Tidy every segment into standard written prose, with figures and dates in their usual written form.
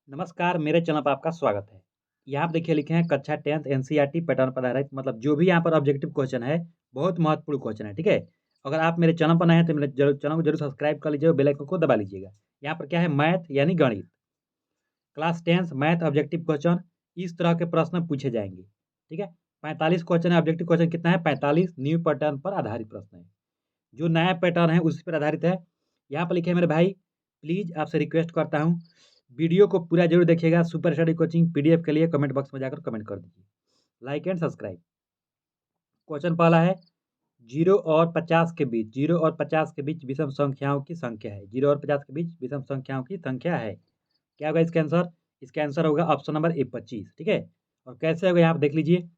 नमस्कार, मेरे चैनल पर आपका स्वागत है। यहाँ पे देखिए लिखे हैं कक्षा 10th एनसीईआरटी पैटर्न पर आधारित मतलब जो भी यहाँ पर ऑब्जेक्टिव क्वेश्चन है, बहुत महत्वपूर्ण क्वेश्चन है, ठीक है? अगर आप मेरे चैनल पर नए हैं तो मेरे चैनल को जरूर सब्सक्राइब कर लीजिए और बेल आइकन को दबा लीजिएगा। यहाँ पर क्या है मैथ यानी गणित, class 10th math objective question इस तरह के प्रश्न पूछे जाएँगे, ठीक है? 45 क्वेश्चन है, ऑब्जेक्टिव क्वेश्चन कितना है 45 न्यू पैटर्न पर आधारित प्रश्न है। जो नया पैटर्न है उसी पर आधारित है। यहाँ पर लिखे हैं मेरे भाई, प्लीज़ आपसे रिक्वेस्ट करता हूँ, वीडियो को पूरा ज़रूर देखिएगा। सुपर स्टडी कोचिंग पीडीएफ के लिए कमेंट बॉक्स में जाकर कमेंट कर दीजिए। Like and subscribe. क्वेश्चन पहला है 0 और 50 के बीच 0 और 50 के बीच विषम संख्याओं की संख्या है। 0 और 50 के बीच विषम संख्याओं की संख्या है। क्या होगा इसका आंसर? इसका आंसर होगा ऑप्शन नंबर ए 25, ठीक है? और कैसे होगा यहाँ पर देख लीजिए।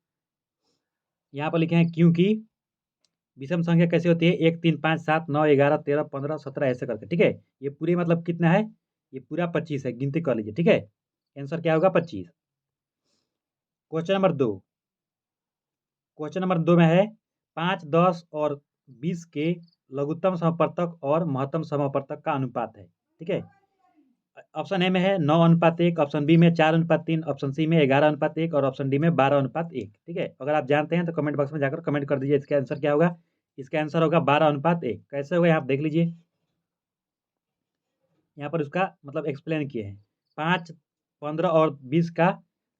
यहाँ पर लिखे हैं क्योंकि विषम संख्या कैसे होती है 1 3 5 7 9 11 13 15 17 ऐसे करके, ठीक है? ये पूरी मतलब कितना है? ये पूरा 25 है, गिनती कर लीजिए, ठीक है? आंसर क्या होगा 25। Question number 2। क्वेश्चन नंबर 2 में है 5, 10 और 20 के लघुत्तम समवर्तक और महत्तम समवर्तक का अनुपात है, ठीक है? ऑप्शन ए में है 9:1, ऑप्शन बी में 4:3, ऑप्शन सी में 11:1 और ऑप्शन डी में 12:1, ठीक है? अगर आप जानते हैं तो कमेंट बॉक्स में जाकर कमेंट कर दीजिए इसका आंसर क्या होगा? इसका आंसर होगा 12:1। कैसे होगा यहाँ आप देख लीजिए। यहाँ पर उसका मतलब एक्सप्लेन किए हैं। 5, 15 और 20 का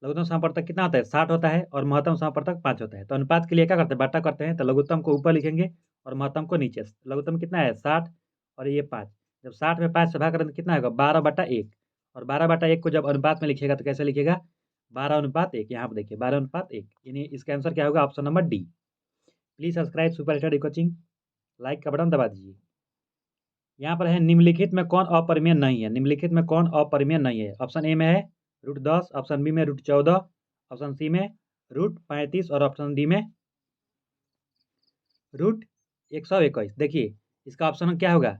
लघुत्तम समवर्तक कितना होता है? 60 होता है और महत्तम समवर्तक 5 होता है। तो अनुपात के लिए क्या करते हैं? बट्टा करते हैं। तो लघुत्तम को ऊपर लिखेंगे और महत्तम को नीचे। लघुत्तम कितना है? 60 और ये 5। जब 60 में 5 से भाग करें तो कितना होगा? 12/1 और 12/1 को जब अनुपात में लिखिएगा तो कैसे लिखिएगा? 12:1। यहाँ पे देखिए 12:1 यानी इसका आंसर क्या होगा? Option number D. Please subscribe super study coaching, like का बटन दबा दीजिए। यहाँ पर है निम्नलिखित में कौन अपरिमेय नहीं है? निम्नलिखित में कौन अपरिमेय नहीं है? ऑप्शन ए में है √10, ऑप्शन बी में √14, ऑप्शन सी में √35 और ऑप्शन डी में √121। देखिए इसका ऑप्शन क्या होगा?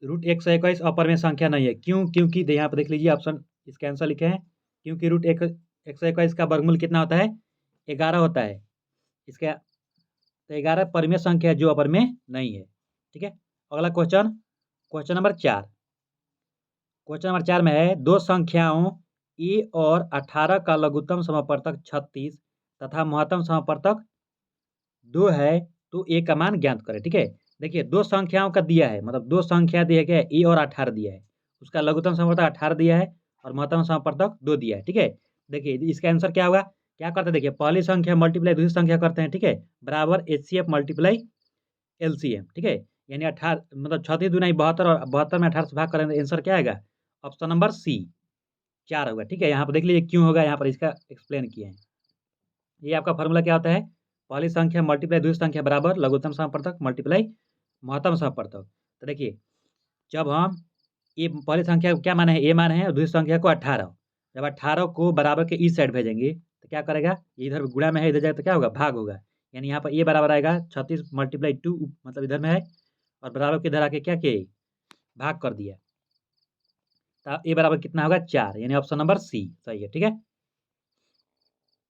√121 अपरिमेय संख्या नहीं है। क्यों? क्योंकि यहाँ पर देख लीजिए ऑप्शन इसका आंसर लिखे हैं क्योंकि √121 का वर्गमूल कितना होता है? 11 होता है। इसका तो 11 परिमेय संख्या है जो अपरिमेय नहीं है, ठीक है? अगला question, question number 4। Question number 4 में है दो संख्याओं ए और 18 का लघुत्तम समवर्तक 36 तथा महत्तम समवर्तक 2 है, तो ए का मान ज्ञात करें, ठीक है? देखिए दो संख्याओं का दिया है, मतलब दो संख्या दिया गया है ए और 18 दिया है। उसका लघुत्तम समवर्तक 18 दिया है और महत्तम समवर्तक 2 दिया है, ठीक है? देखिए इसका आंसर क्या होगा? क्या करते हैं देखिए, पहली संख्या मल्टीप्लाई दूसरी संख्या करते हैं, ठीक है? बराबर एचसीएफ मल्टीप्लाई एलसीएम, ठीक है? यानी 18 मतलब 36 दूनी 72 और 72 में 18 से भाग करेंगे तो आंसर क्या आएगा? ऑप्शन नंबर सी 4 होगा, ठीक है? यहाँ पर देख लीजिए क्यों होगा, यहाँ पर इसका एक्सप्लेन किए हैं। ये आपका फार्मूला क्या होता है? पहली संख्या मल्टीप्लाई दूसरी संख्या बराबर लघुत्तम समवर्तक मल्टीप्लाई महत्तम समवर्तक। तो देखिए जब हम ये पहली संख्या को क्या माने हैं? ए माने हैं और दूसरी संख्या को 18। जब 18 को बराबर के इस साइड भेजेंगे तो क्या करेगा? इधर गुणा में है, इधर जाएगा तो क्या होगा? भाग होगा। यानी यहाँ पर ए बराबर आएगा 36 × 2 मतलब इधर में है और बराबर के इधर आके क्या किए? भाग कर दिया। तो ए बराबर कितना होगा? 4, यानी ऑप्शन नंबर सी सही है, ठीक है?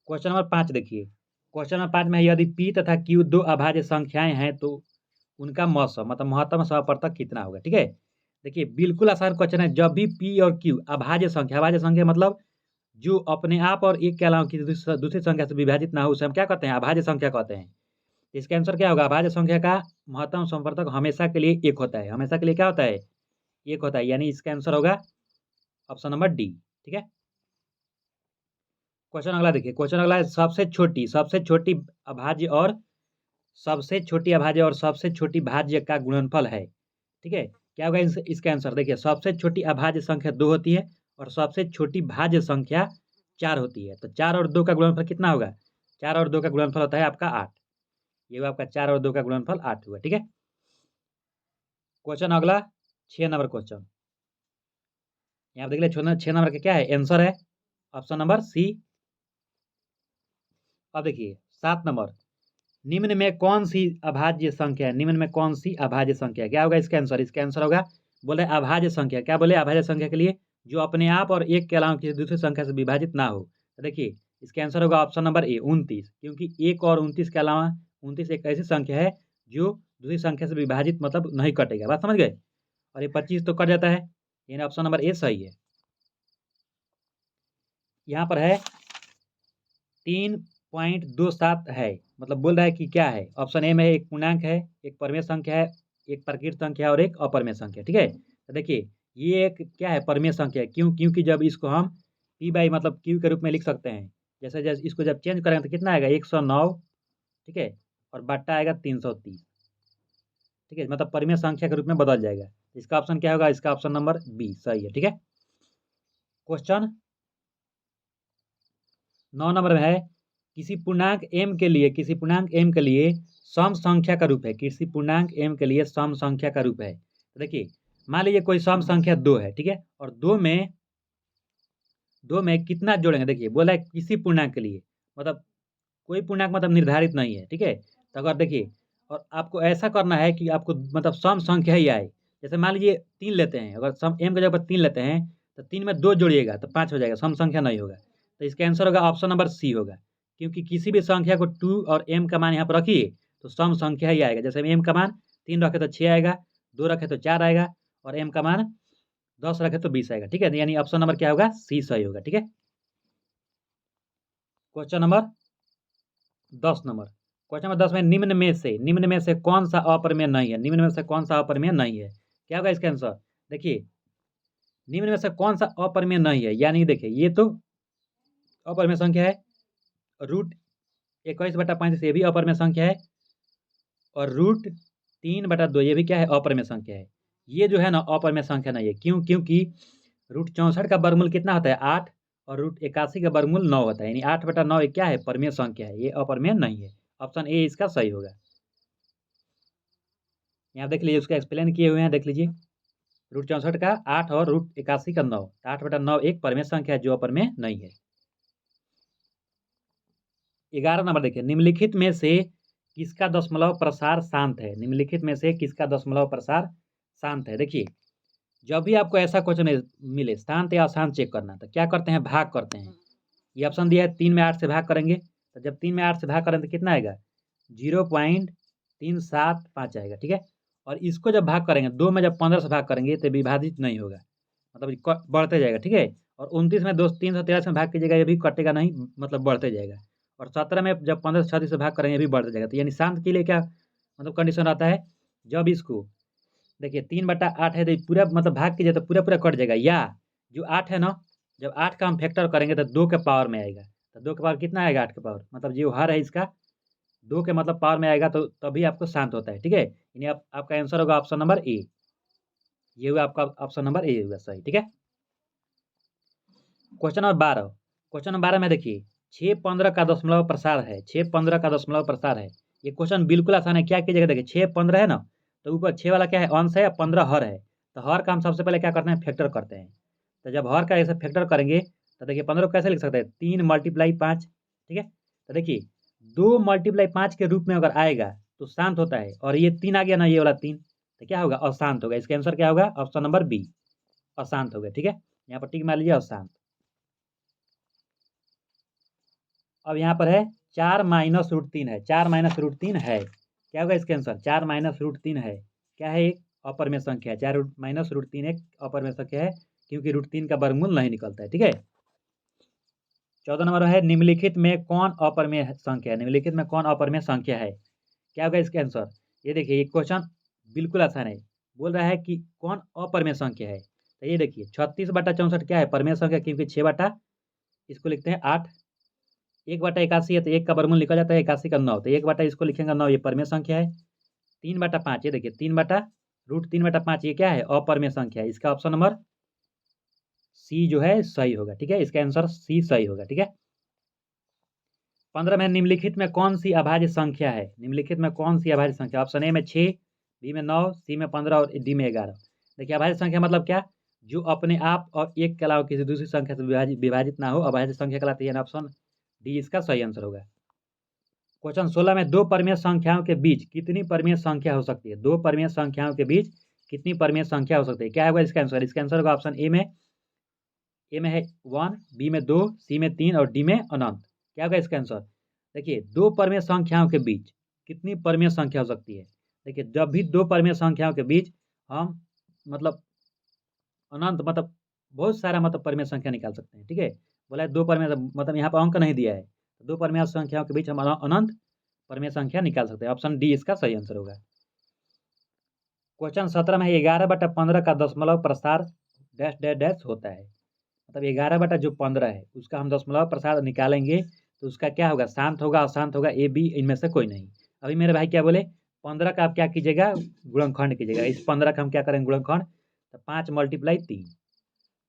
क्वेश्चन नंबर 5 देखिए। क्वेश्चन नंबर 5 में है यदि P तथा Q दो अभाज्य संख्याएँ हैं तो उनका मौसम मतलब महत्तम समवर्तक कितना होगा, ठीक है? देखिए बिल्कुल आसान क्वेश्चन है। जब भी P और Q अभाज्य संख्या मतलब जो अपने आप और एक के अलावा किसी दूसरी संख्या से विभाजित ना हो उसे हम क्या कहते हैं? अभाज्य संख्या कहते हैं। इसका आंसर क्या होगा? अभाज्य संख्या का महत्तम समवर्तक हमेशा के लिए 1 होता है। हमेशा के लिए क्या होता है? 1 होता है, यानी इसका आंसर होगा ऑप्शन नंबर डी, ठीक है? क्वेश्चन अगला देखिए। क्वेश्चन अगला है सबसे छोटी अभाज्य और सबसे छोटी भाज्य का गुणनफल है, ठीक है? क्या होगा इसका आंसर? देखिए सबसे छोटी अभाज्य संख्या 2 होती है और सबसे छोटी भाज्य संख्या 4 होती है। तो 4 और 2 का गुणनफल कितना होगा? 4 और 2 का गुणनफल होता है आपका 8। ये हुआ आपका 4 और 2 का गुणनफल 8 हुआ, ठीक है? क्वेश्चन अगला 6 नंबर क्वेश्चन। यहाँ देख लीजिए 6 नंबर का क्या है? आंसर है ऑप्शन नंबर सी। अब देखिए 7 नंबर, निम्न में कौन सी अभाज्य संख्या है? निम्न में कौन सी अभाज्य संख्या है? क्या होगा इसका आंसर? इसका आंसर होगा बोले अभाज्य संख्या। क्या बोले? अभाज्य संख्या के लिए जो अपने आप और एक के अलावा किसी दूसरी संख्या से विभाजित ना हो। तो देखिए इसका आंसर होगा ऑप्शन नंबर ए 29, क्योंकि 1 और 29 के अलावा 29 एक ऐसी संख्या है जो दूसरी संख्या से विभाजित मतलब नहीं कटेगा। बात समझ गए? और ये 25 तो कट जाता है, यानी ऑप्शन नंबर ए सही है। यहाँ पर है 3.27 है, मतलब बोल रहा है कि क्या है। ऑप्शन ए में एक पूर्णांक है, एक परिमेय संख्या है, एक प्रकृत संख्या है और एक अपरिमेय संख्या। ठीक है, तो देखिए ये एक क्या है, परिमेय संख्या है। क्यों? क्योंकि जब इसको हम पी बाई मतलब क्यू के रूप में लिख सकते हैं। जैसे जैसे इसको जब चेंज करेंगे तो कितना आएगा, 109। ठीक है, और बट्टा आएगा 330। ठीक है, मतलब परिमेय संख्या के रूप में बदल जाएगा। इसका ऑप्शन क्या होगा, इसका ऑप्शन नंबर बी सही है। ठीक है, क्वेश्चन 9 नंबर में है, किसी पूर्णांक m के लिए, किसी पूर्णांक m के लिए सम संख्या का रूप है, किसी पूर्णांक m के लिए सम संख्या का रूप है। तो देखिए मान लीजिए कोई सम संख्या 2 है। ठीक है, और दो में कितना जोड़ेंगे। देखिए बोला है किसी पूर्णांक के लिए, मतलब कोई पूर्णांक मतलब निर्धारित नहीं है। ठीक है, तो अगर देखिए, और आपको ऐसा करना है कि आपको मतलब सम संख्या ही आए। जैसे मान लीजिए 3 लेते हैं, अगर सम m की जगह पर 3 लेते हैं तो 3 में 2 जोड़िएगा तो 5 हो जाएगा, सम संख्या नहीं होगा। तो इसका आंसर होगा ऑप्शन नंबर सी होगा। क्योंकि किसी भी संख्या को 2 और m का मान यहाँ पर रखिए तो सम संख्या ही आएगा। जैसे m का मान 3 रखे तो 6 आएगा, 2 रखे तो 4 आएगा, और m का मान 10 रखे तो 20 आएगा। ठीक है, यानी ऑप्शन नंबर क्या होगा, सी सही होगा। ठीक है, question number 10 number, question number 10 में निम्न में से कौन सा अपरिमेय नहीं है। निम्न में से कौन सा अपरिमेय नहीं है, क्या होगा इसका आंसर। देखिए निम्न में से कौन सा अपरिमेय नहीं है, यानी देखिए ये तो अपरिमेय संख्या है। √21/35 ये भी अपरिमेय संख्या है, और √3/2 ये भी क्या है, अपरिमेय संख्या है। ये जो है ना अपरिमेय संख्या नहीं है। क्यों? क्योंकि √64 का वर्गमूल कितना होता है, 8, और √81 का वर्गमूल 9 होता है, यानी 8/9 एक क्या है, परिमेय संख्या है, ये अपरिमेय नहीं है। ऑप्शन ए इसका सही होगा। यहाँ देख लीजिए, उसका एक्सप्लेन किए हुए हैं, देख लीजिए। √64 का 8 और √81 का 9, 8/9 एक परिमेय संख्या है जो अपरिमेय नहीं है। 11 नंबर देखिए, निम्नलिखित में से किसका दशमलव प्रसार शांत है। निम्नलिखित में से किसका दशमलव प्रसार शांत है। देखिए जब भी आपको ऐसा क्वेश्चन मिले शांत या अशांत चेक करना, तो क्या करते हैं, भाग करते हैं। ये ऑप्शन दिया है 3 में 8 से भाग करेंगे, तो जब 3 में 8 से भाग करें तो कितना आएगा, 0.375 आएगा। ठीक है, और इसको जब भाग करेंगे 2 में जब 15 से भाग करेंगे तो विभाजित नहीं होगा, मतलब बढ़ते जाएगा। ठीक है, और 29 में 313 में भाग कीजिएगा, ये भी कटेगा नहीं, मतलब बढ़ते जाएगा। और 17 में जब 15 से 36 से भाग करेंगे, ये भी बढ़ते जाएगा। तो यानी शांत के लिए क्या मतलब कंडीशन रहता है, जब इसको देखिए 3/8 है तो पूरा मतलब भाग कीजिए तो पूरा पूरा कट जाएगा, या जो 8 है ना, जब 8 का हम फैक्टर करेंगे तो 2 के पावर में आएगा। तो 2 के पावर कितना आएगा, 8 के पावर, मतलब जो हर है इसका 2 के मतलब पावर में आएगा, तो तभी आपको शांत होता है। ठीक है, यानी आपका आंसर होगा ऑप्शन नंबर ए। ये हुआ आपका ऑप्शन नंबर ए होगा सही। ठीक है, क्वेश्चन नंबर 12, क्वेश्चन नंबर 12 में देखिए 6-15 का दशमलव प्रसार है, 6-15 का दशमलव प्रसार है। ये क्वेश्चन बिल्कुल आसान है। क्या कीजिएगा, देखिए 6-15 है ना, तो ऊपर 6 वाला क्या है, अंश है, 15 हर है। तो हर का हम सबसे पहले क्या करते हैं, फैक्टर करते हैं। तो जब हर का ऐसे फैक्टर करेंगे तो देखिए 15 को कैसे लिख सकते हैं, 3 × 5। ठीक है, तो देखिए 2 × 5 के रूप में अगर आएगा तो शांत होता है, और ये 3 आ गया ना, ये वाला 3, तो क्या होगा, अशांत होगा। इसका आंसर क्या होगा, ऑप्शन नंबर बी, अशांत होगा। ठीक है, यहाँ पर टिक मार लीजिए, अशांत। अब यहाँ पर है 4 - √3 है, 4 - √3 है, क्या होगा इसका आंसर, 4 - √3 है, क्या है, एक अपरिमेय संख्या है। 4 - √3 एक अपरिमेय संख्या है, क्योंकि √3 का वर्गमूल नहीं निकलता है। ठीक है, 14 नंबर है, निम्नलिखित में कौन अपरिमेय संख्या है। निम्नलिखित में कौन अपरिमेय संख्या है, क्या होगा इसका आंसर। ये देखिए ये क्वेश्चन बिल्कुल आसान है। बोल रहा है कि कौन अपरिमेय संख्या है, तो ये देखिए 36/64 क्या है, परिमेय संख्या, क्योंकि 6 बटा इसको लिखते हैं 8, 1/81 है तो 1 का वर्गमूल निकल जाता है, 81 का 9, तो 1 बटा इसको लिखेंगे 9, ये परिमेय संख्या है। 3/5 ये देखिए 3/√3/5 ये क्या है, अपरिमेय संख्या है। इसका ऑप्शन नंबर सी जो है सही होगा। ठीक है, इसका आंसर सी सही होगा। ठीक है, 15 में निम्नलिखित में कौन सी अभाज्य संख्या है। निम्नलिखित में कौन सी अभाज्य संख्या, ऑप्शन ए में 6, बी में 9, सी में 15 और डी में 11। देखिए अभाज्य संख्या मतलब क्या, जो अपने आप और एक के अलावा किसी दूसरी संख्या से विभाजित ना हो, अभाज्य संख्या कहलाती है। ऑप्शन डी इसका सही आंसर होगा। क्वेश्चन 16 में दो परिमेय संख्याओं के बीच कितनी परिमेय संख्या हो सकती है। दो परिमेय संख्याओं के बीच कितनी परिमेय संख्या हो सकती है, क्या होगा इसका आंसर। इसका आंसर होगा ऑप्शन ए में है 1, बी में 2, सी में 3 और डी में अनंत। क्या होगा इसका आंसर। देखिए दो परिमेय संख्याओं के बीच कितनी परिमेय संख्या हो सकती है। देखिए जब भी दो परिमेय संख्याओं के बीच हम मतलब अनंत मतलब बहुत सारा मतलब परिमेय संख्या निकाल सकते हैं। ठीक है, बोला है दो परमेय, मतलब यहाँ पर अंक नहीं दिया है, तो दो परमेय संख्याओं के बीच हम अनंत परमेय संख्या निकाल सकते हैं। ऑप्शन डी इसका सही आंसर होगा। क्वेश्चन 17 में 11/15 का दशमलव प्रसार डैश डैश डैश होता है। मतलब 11/15 है उसका हम दशमलव प्रसार निकालेंगे तो उसका क्या होगा, शांत होगा, अशांत होगा, ए बी इनमें से कोई नहीं। अभी मेरे भाई क्या बोले, 15 का आप क्या कीजिएगा, गुणनखंड कीजिएगा। इस 15 का हम क्या करेंगे, गुणनखंड, तो 5 × 3।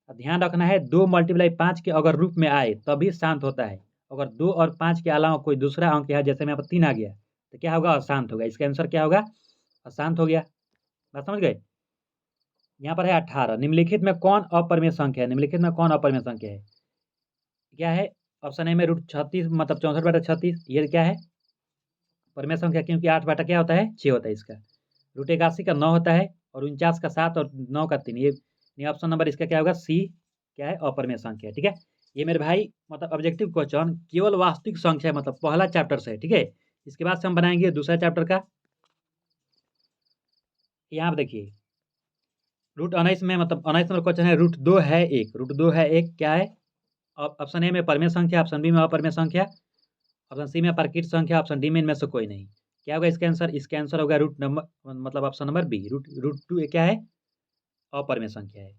ध्यान रखना है 2 × 5 के अगर रूप में आए तभी शांत होता है। अगर 2 और 5 के अलावा कोई दूसरा अंक है, जैसे में यहाँ पर 3 आ गया, तो क्या होगा, अशांत होगा। इसका आंसर क्या होगा, अशांत हो गया। बात समझ गए। यहाँ पर है 18, निम्नलिखित में कौन अपरिमेय संख्या है। निम्नलिखित में कौन अपरिमेय संख्या है, क्या है। ऑप्शन ए में √36 मतलब 64/36, ये क्या है, परिमेय संख्या, क्योंकि 8 बटा क्या होता है, 6 होता है इसका। √81 का 9 होता है, और 49 का 7 और 9 का 3। ये ऑप्शन नंबर इसका क्या होगा, सी, क्या है, अपरिमेय संख्या। ठीक है, ये मेरे भाई मतलब ऑब्जेक्टिव क्वेश्चन केवल वास्तविक संख्या मतलब पहला चैप्टर से है। ठीक है, इसके बाद से हम बनाएंगे दूसरा चैप्टर का। यहाँ पर देखिए √19 में मतलब 19 नंबर क्वेश्चन है, √2 है 1, √2 है 1 क्या है। ऑप्शन ए में परिमेय संख्या, ऑप्शन बी में अपरिमेय संख्या, ऑप्शन सी में प्राकृत संख्या, ऑप्शन डी में इनमें से कोई नहीं। क्या होगा इसका आंसर, इसका आंसर होगा रूट नंबर मतलब ऑप्शन नंबर बी, √2 क्या है, अपरिमेय संख्या है।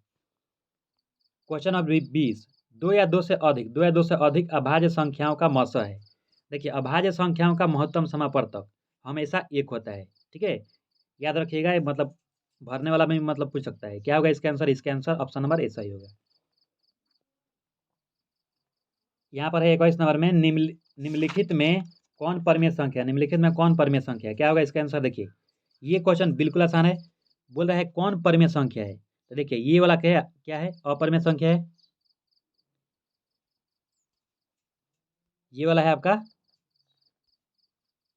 क्वेश्चन नंबर 20, दो या दो से अधिक अभाज्य संख्याओं का मस है। देखिए अभाज्य संख्याओं का महत्तम समापवर्तक हमेशा 1 होता है। ठीक है, याद रखिएगा, मतलब भरने वाला में मतलब पूछ सकता है। क्या होगा इसका आंसर, इसका आंसर ऑप्शन नंबर ए सही होगा। यहाँ पर है 21 नंबर में, निम्नलिखित में कौन परमेय संख्या, निम्नलिखित में कौन परमेय संख्या है। क्या होगा इसका आंसर, देखिए ये क्वेश्चन बिल्कुल आसान है। बोल रहा है कौन परमेय संख्या है, तो देखिए ये वाला क्या है, अपरमेय संख्या है। ये वाला है आपका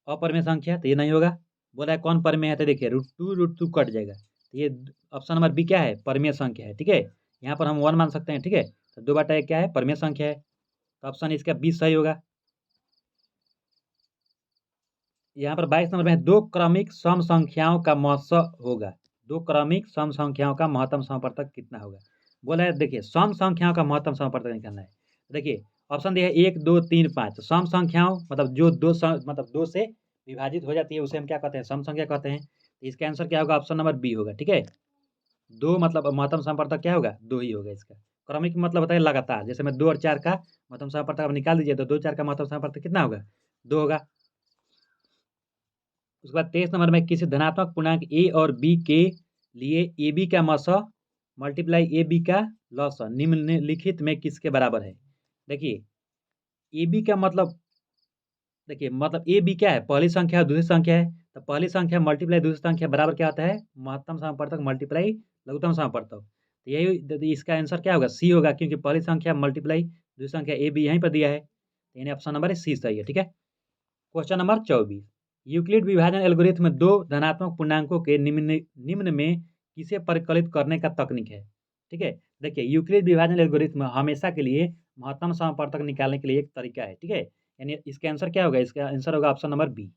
अपरमेय संख्या, तो ये नहीं होगा। बोल रहा है कौन परमेय है, तो देखिए √2 कट जाएगा, तो ये ऑप्शन नंबर बी क्या है, परमेय संख्या है। ठीक है, यहाँ पर हम 1 मान सकते हैं। ठीक है, तो 2/1 क्या है, परमेय संख्या है, तो ऑप्शन इसका बी सही होगा। यहाँ पर 22 नंबर में दो क्रमिक सम संख्याओं का मस होगा। दो क्रमिक सम संख्याओं का महत्तम समापवर्तक कितना होगा। बोला है देखिए सम संख्याओं का महत्तम समापवर्तक निकालना है। देखिए ऑप्शन दिया है 1 2 3 5। सम संख्याओं मतलब जो मतलब 2 से विभाजित हो जाती है उसे हम क्या कहते हैं, सम संख्या कहते हैं। तो इसका आंसर क्या होगा, ऑप्शन नंबर बी होगा। ठीक है, 2 मतलब महत्तम समापवर्तक क्या होगा, 2 ही होगा इसका। क्रमिक मतलब होता है लगातार, जैसे मैं 2 और 4 का महत्तम समापवर्तक आप निकाल दीजिए, तो 2 4 का महत्तम समापवर्तक कितना होगा, 2 होगा। उसके बाद 23 नंबर में किसी धनात्मक पूर्णांक ए और बी के लिए ए बी का मस मल्टीप्लाई ए बी का लॉस निम्नलिखित में किसके बराबर है। देखिए ए बी का मतलब, देखिए मतलब ए बी क्या है, पहली संख्या और दूसरी संख्या है। तो पहली संख्या मल्टीप्लाई दूसरी संख्या बराबर क्या होता है, महत्तम समापवर्तक मल्टीप्लाई लघुत्तम समापवर्तक। तो यही इसका आंसर क्या होगा, सी होगा, क्योंकि पहली संख्या मल्टीप्लाई दूसरी संख्या ए बी यहीं पर दिया है, तो यानी ऑप्शन नंबर सी सही है। ठीक है, क्वेश्चन नंबर 24, यूक्लिड विभाजन एल्गोरिथम में दो धनात्मक पूर्णांकों के निम्न में किसे परिकलित करने का तकनीक है। ठीक है, देखिए यूक्लिड विभाजन एल्गोरिथम हमेशा के लिए महत्तम समापवर्तक निकालने के लिए एक तरीका है। ठीक है, यानी इसका आंसर क्या होगा, इसका आंसर होगा ऑप्शन नंबर बी।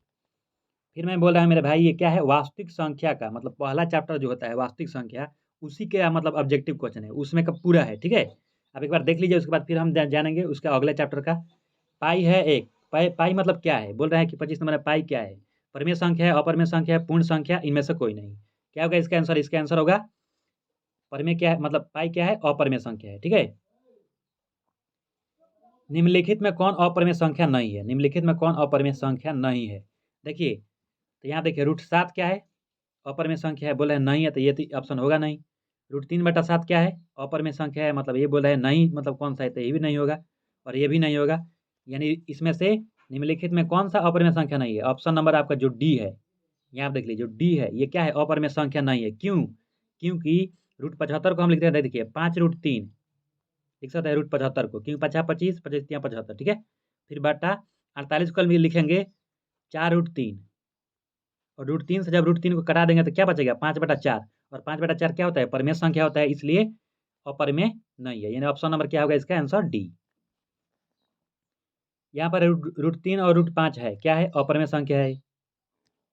फिर मैं बोल रहा हूँ मेरे भाई, ये क्या है, वास्तविक संख्या का मतलब पहला चैप्टर जो होता है वास्तविक संख्या, उसी के मतलब ऑब्जेक्टिव क्वेश्चन है, उसमें का पूरा है। ठीक है, अब एक बार देख लीजिए, उसके बाद फिर हम जानेंगे उसका अगले चैप्टर का। पाई है एक, पाई मतलब क्या है, बोल रहे हैं कि 25 नंबर पाई क्या है, परमेय संख्या है, अपरमेय संख्या है, पूर्ण संख्या, इनमें से कोई नहीं। क्या होगा इसका आंसर, इसका आंसर होगा परमेय क्या है, मतलब पाई क्या है, अपरमेय संख्या है। ठीक है, निम्नलिखित में कौन अपरमेय संख्या नहीं है, निम्नलिखित में कौन अपरमेय संख्या नहीं है। देखिए तो यहाँ देखिए √7 क्या है, अपरमेय संख्या है, बोले नहीं है, तो ये ऑप्शन होगा नहीं। √3/7 क्या है, अपरमेय संख्या है, मतलब ये बोल रहे हैं नहीं, मतलब कौन सा है, तो ये भी नहीं होगा और ये भी नहीं होगा। यानी इसमें से निम्नलिखित में कौन सा अपरिमेय संख्या नहीं है, ऑप्शन नंबर आपका जो डी है, यहाँ आप देख लीजिए जो डी है ये क्या है, अपरिमेय संख्या नहीं है। क्यों, क्योंकि √75 को हम लिखते हैं, देखिए 5√3 लिख सकते हैं √75 को, क्योंकि 50 25 25 75। ठीक है, फिर बटा 48 को हम लिखेंगे 4√3, और √3 से जब √3 को कटा देंगे तो क्या बचेगा, 5/4, और 5/4 क्या होता है, परिमेय संख्या होता है, इसलिए अपरिमेय नहीं है। यानी ऑप्शन नंबर क्या होगा, इसका आंसर डी। यहाँ पर √3 और √5 है, क्या है, अपरिमेय संख्या है,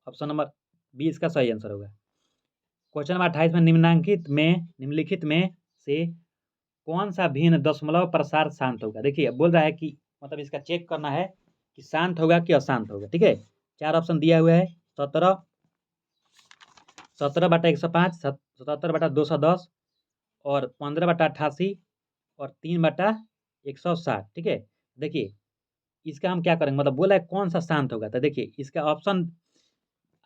ऑप्शन नंबर बी इसका सही आंसर होगा। क्वेश्चन नंबर 28 में निम्नलिखित में से कौन सा भिन्न दशमलव प्रसार शांत होगा। देखिए बोल रहा है कि मतलब इसका चेक करना है कि शांत होगा कि अशांत होगा। ठीक है, 4 ऑप्शन दिया हुआ है, 17 17/105, 77/210 और 15/88 और 3/160। ठीक है, देखिए इसका हम क्या करेंगे, मतलब बोला है कौन सा शांत होगा। तो देखिए इसका ऑप्शन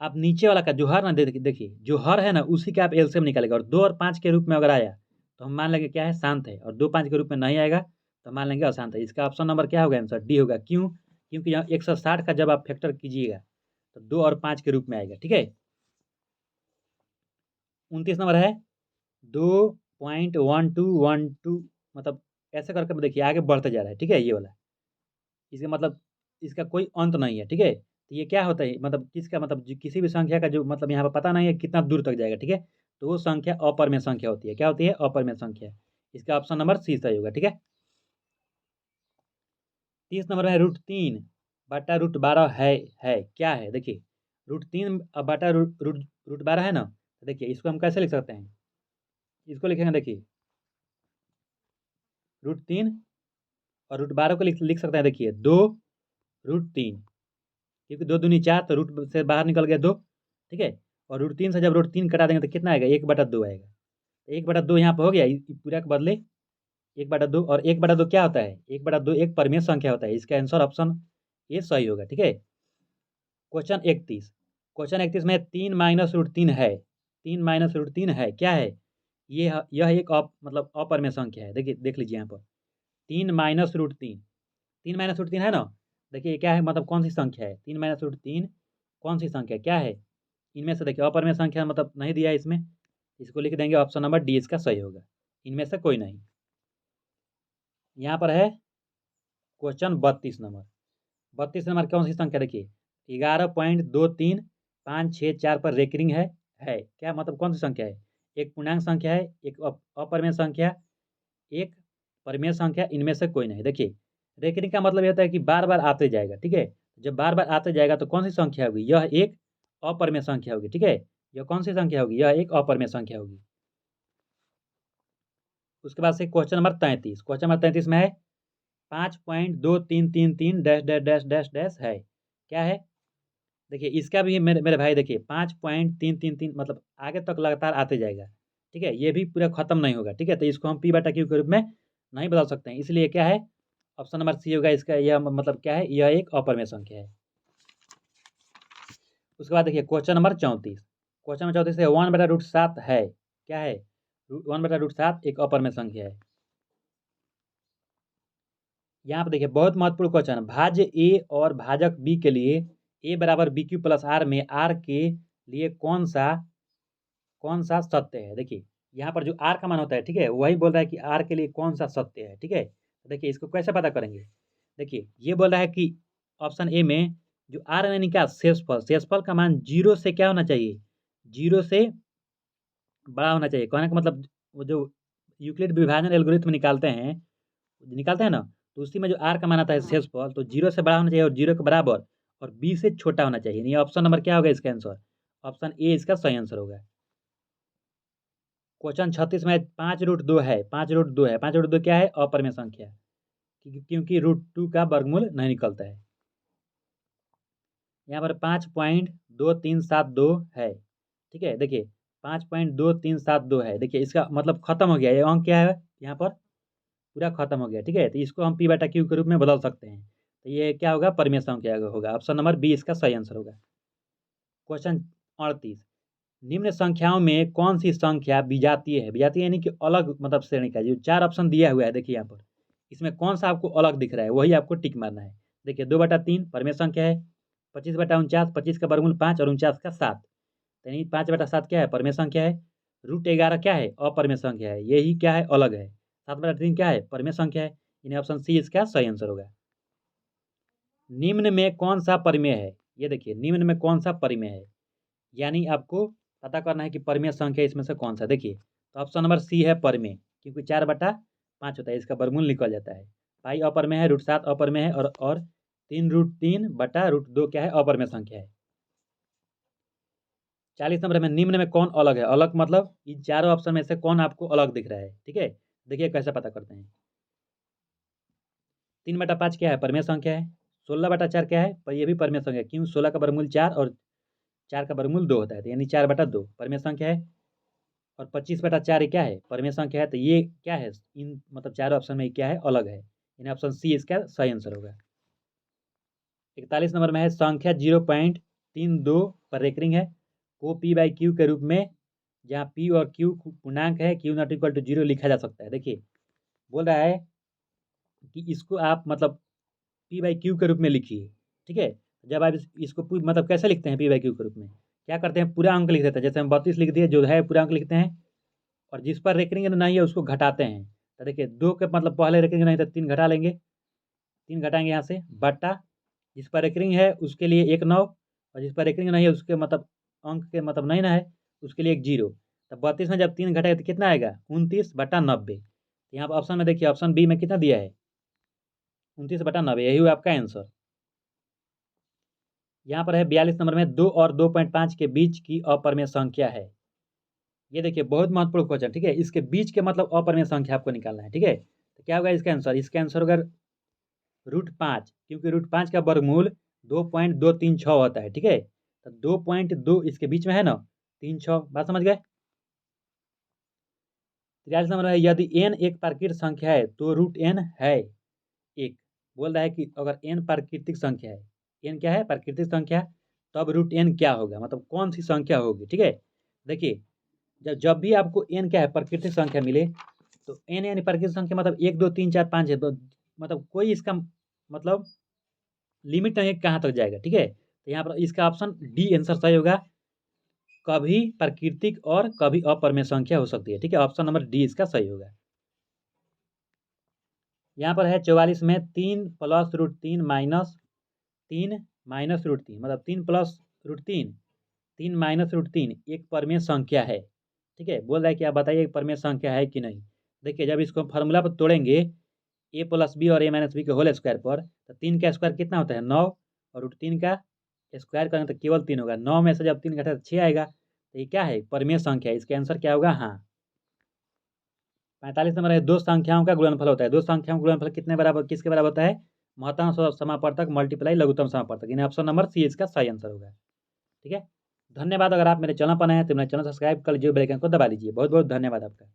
आप नीचे वाला का जो हर ना देखिए जो हर है ना उसी का आप एलसीएम निकालेगा, और 2 और 5 के रूप में अगर आया तो हम मान लेंगे क्या है, शांत है, और 2 5 के रूप में नहीं आएगा तो मान लेंगे अशांत है। इसका ऑप्शन नंबर क्या होगा, आंसर डी होगा। क्यों, क्योंकि यहाँ 160 का जब आप फैक्टर कीजिएगा तो 2 और 5 के रूप में आएगा। ठीक है, 29 नंबर है 2.1212, मतलब ऐसे करके देखिए आगे बढ़ते जा रहा है। ठीक है, ये वाला इसका मतलब इसका कोई अंत नहीं है। ठीक है, तो ये क्या होता है, मतलब किसका मतलब किसी भी संख्या का जो मतलब यहाँ पर पता नहीं है कितना दूर तक जाएगा। ठीक है, तो वो संख्या अपरिमेय संख्या होती है। क्या होती है, अपरिमेय संख्या। इसका ऑप्शन नंबर सी सही होगा। ठीक है, 30 नंबर में √3/√12 है क्या है। देखिए √3/√12 है ना, तो देखिए इसको हम कैसे लिख सकते हैं, इसको लिखेंगे देखिए √3 और √12 को लिख सकते हैं। देखिए 2√3, क्योंकि 2 दूनी 4, तो रूट से बाहर निकल गया 2। ठीक है, और √3 से जब √3 कटा देंगे तो कितना आएगा, 1/2 आएगा। 1/2 यहाँ पर हो गया, पूरा के बदले 1/2, और 1/2 क्या होता है, 1/2 एक परिमेय संख्या होता है। इसका आंसर ऑप्शन ए सही होगा। ठीक है, क्वेश्चन 31 में 3 - √3 है, 3 - √3 है क्या है, यह एक मतलब अपरिमेय संख्या है। देखिए देख लीजिए यहाँ पर 3 - √3, 3 - √3 है ना। देखिए क्या है, मतलब कौन सी संख्या है, 3 - √3 कौन सी संख्या क्या है, इनमें से देखिए अपरिमेय संख्या मतलब नहीं दिया है इसमें, इसको लिख देंगे ऑप्शन नंबर डी इसका सही होगा, इनमें से कोई नहीं। यहाँ पर है क्वेश्चन 32 नंबर कौन सी संख्या, देखिए 11.2354 पर रेकरिंग है क्या, मतलब कौन सी संख्या है, एक पूर्णांक संख्या है, एक अपरिमेय संख्या, एक परिमेय संख्या, इनमें से कोई नहीं। देखिए रेकरिंग का मतलब ये होता है कि बार बार आते जाएगा। ठीक है, जब बार बार आते जाएगा तो कौन सी संख्या होगी, यह एक अपरिमेय संख्या होगी। ठीक है, यह कौन सी संख्या होगी, यह एक अपरिमेय संख्या होगी। उसके बाद से क्वेश्चन नंबर 33 में है 5.2333 dash dash dash dash dash है क्या है। देखिए इसका भी मेरे मेरे भाई देखिए 5.333 मतलब आगे तक लगातार आते जाएगा। ठीक है, ये भी पूरा खत्म नहीं होगा। ठीक है, तो इसको हम P/Q के रूप में नहीं बदल सकते हैं, इसलिए क्या है, ऑप्शन नंबर सी होगा इसका। यह मतलब क्या है, यह एक अपरिमेय संख्या है। उसके बाद देखिए क्वेश्चन नंबर 34 है 1/√7 है क्या है, 1/√7 एक अपरिमेय संख्या है। यहाँ पर देखिए बहुत महत्वपूर्ण क्वेश्चन है, भाज्य ए और भाजक बी के लिए a = BQ+R में R के लिए कौन सा सत्य है। देखिए यहाँ पर जो R का मान होता है, ठीक है, वही बोल रहा है कि R के लिए कौन सा सत्य है। ठीक है, तो देखिए इसको कैसे पता करेंगे, देखिए ये बोल रहा है कि ऑप्शन ए में जो R यानी क्या, शेषफल का मान 0 से क्या होना चाहिए, 0 से बड़ा होना चाहिए। कहने का मतलब वो जो यूक्लिड विभाजन एल्गोरिथम निकालते हैं ना, तो उसी में जो R का मान आता है शेषफल, तो 0 से बड़ा होना चाहिए और 0 के बराबर, और B से छोटा होना चाहिए। ये ऑप्शन नंबर क्या होगा इसका आंसर, ऑप्शन ए इसका सही आंसर होगा। क्वेश्चन 36 में 5√2 है, 5√2 है, 5√2 क्या है, अपरिमेय संख्या, क्योंकि √2 का वर्गमूल नहीं निकलता है। यहाँ पर 5.2372 है। ठीक है, देखिए 5.2372 है, देखिए इसका मतलब खत्म हो गया, ये अंक क्या है यहाँ पर पूरा खत्म हो गया। ठीक है, तो इसको हम P/Q के रूप में बदल सकते हैं, तो ये क्या होगा, परिमेय संख्या होगा। ऑप्शन नंबर बी इसका सही आंसर होगा। क्वेश्चन 38, निम्न संख्याओं में कौन सी संख्या विजातीय है, विजातीय यानी कि अलग मतलब श्रेणी का, जो 4 ऑप्शन दिया हुआ है देखिए यहाँ पर, इसमें कौन सा आपको अलग दिख रहा है वही आपको टिक मारना है। देखिए 2/3 परिमेय संख्या है, 25/49, 25 का वर्गमूल 5 और 49 का 7, यानी 5/7 क्या है, परिमेय संख्या है। √11 क्या है, अपरिमेय संख्या है, यही क्या है, अलग है। 7/3 क्या है, परिमेय संख्या है, यानी ऑप्शन सी इसका सही आंसर होगा। निम्न में कौन सा परिमेय है, ये देखिए निम्न में कौन सा परिमेय है, यानी आपको पता करना है कि परिमेय संख्या इसमें से कौन सा। देखिए तो ऑप्शन नंबर सी है परिमेय, क्योंकि 4/5 होता है, इसका वर्गमूल निकल जाता है। पाई अपरिमेय है, √7 अपरिमेय है, और 3√3/√2 क्या है, अपरिमेय संख्या है। 40 नंबर में निम्न में कौन अलग है, अलग मतलब इन चारों ऑप्शन में से कौन आपको अलग दिख रहा है। ठीक है, देखिए कैसे पता करते हैं। 3/5 क्या है? परिमेय संख्या है। 16/4 क्या है? पर ये भी परिमेय संख्या है। क्यों? 16 का वर्गमूल 4 और 4 का वर्गमूल 2 होता है, तो यानी 4/2 परिमेय संख्या है। और 25/4 ये क्या है? परिमेय संख्या है। तो ये क्या है? इन मतलब चारों ऑप्शन में क्या है? अलग है, यानी ऑप्शन सी इसका सही आंसर होगा। 41 नंबर में है संख्या 0.32 पर रेकरिंग है को p/q के रूप में, जहाँ p और q पूर्णांक है, q नॉट इक्वल टू 0 लिखा जा सकता है। देखिए बोल रहा है कि इसको आप मतलब p/q के रूप में लिखिए, ठीक है। जब आप इसको मतलब कैसे लिखते हैं p/q के रूप में? क्या करते हैं? पूरा अंक लिख देते हैं। जैसे हम 32 लिख दिए, जो है पूरा अंक लिखते हैं, और जिस पर रेकरिंग नहीं है उसको घटाते हैं। तो देखिए 2 के मतलब पहले रेकरिंग नहीं तो 3 घटा लेंगे, 3 घटाएंगे यहाँ से, बटा जिस पर रेकरिंग है उसके लिए 1 9, और जिस पर रेकरिंग नहीं है उसके मतलब अंक के मतलब नहीं ना है उसके लिए 1 0। तो 32 में जब 3 घटाएगा तो कितना आएगा? 29/90। यहाँ पर ऑप्शन में देखिए, ऑप्शन बी में कितना दिया है? 29/90, यही हुआ आपका आंसर। यहाँ पर है 42 नंबर में 2 और 2.5 के बीच की अपरिमेय संख्या है। ये देखिए बहुत महत्वपूर्ण क्वेश्चन, ठीक है। इसके बीच के मतलब अपरिमेय संख्या आपको निकालना है, ठीक है। तो क्या होगा इसका आंसर? इसका आंसर होगा √5, क्योंकि √5 का वर्गमूल 2.236 होता है, ठीक है। तो 2.2 इसके बीच में है ना, 36, बात समझ गए। 43 नंबर है यदि n एक प्राकृतिक संख्या है तो √n है 1। बोल रहा है कि अगर n प्राकृतिक संख्या है, n क्या है? प्राकृतिक संख्या, तब √n क्या होगा, मतलब कौन सी संख्या होगी, ठीक है। देखिए जब भी आपको n क्या है? प्राकृतिक संख्या मिले, तो n यानी प्राकृतिक संख्या मतलब 1 2 3 4 5 है, तो मतलब कोई इसका मतलब लिमिट नहीं है कहाँ तक जाएगा, ठीक है। तो यहाँ पर इसका ऑप्शन डी आंसर सही होगा। कभी प्राकृतिक और कभी अपरिमेय संख्या हो सकती है, ठीक है। ऑप्शन नंबर डी इसका सही होगा। यहाँ पर है 44 में 3 + √3 माइनस 3 माइनस √3, मतलब 3 + √3, 3 माइनस √3 एक परिमेय संख्या है, ठीक है। बोल रहा है कि आप बताइए एक परिमेय संख्या है कि नहीं। देखिए जब इसको फार्मूला पर तोड़ेंगे a + b और a - b के होल स्क्वायर पर, तो 3 का स्क्वायर कितना होता है? 9, और √3 का स्क्वायर करेंगे तो केवल 3 होगा। 9 में से जब 3 घटा तो 6 आएगा। तो ये क्या है? परिमेय संख्या है। इसका आंसर क्या होगा? हाँ। 45 नंबर है दो संख्याओं का गुणनफल होता है। दो संख्याओं का गुणनफल कितने बराबर, किसके बराबर होता है? महत्तम समापवर्तक मल्टीप्लाई लघुत्तम समापवर्तक, यानी ऑप्शन नंबर सी इसका सही आंसर होगा, ठीक है। धन्यवाद। अगर आप मेरे चैनल पर नए हैं तो मेरे चैनल सब्सक्राइब कर लीजिए, बेल आइकन को दबा लीजिए। बहुत बहुत धन्यवाद आपका।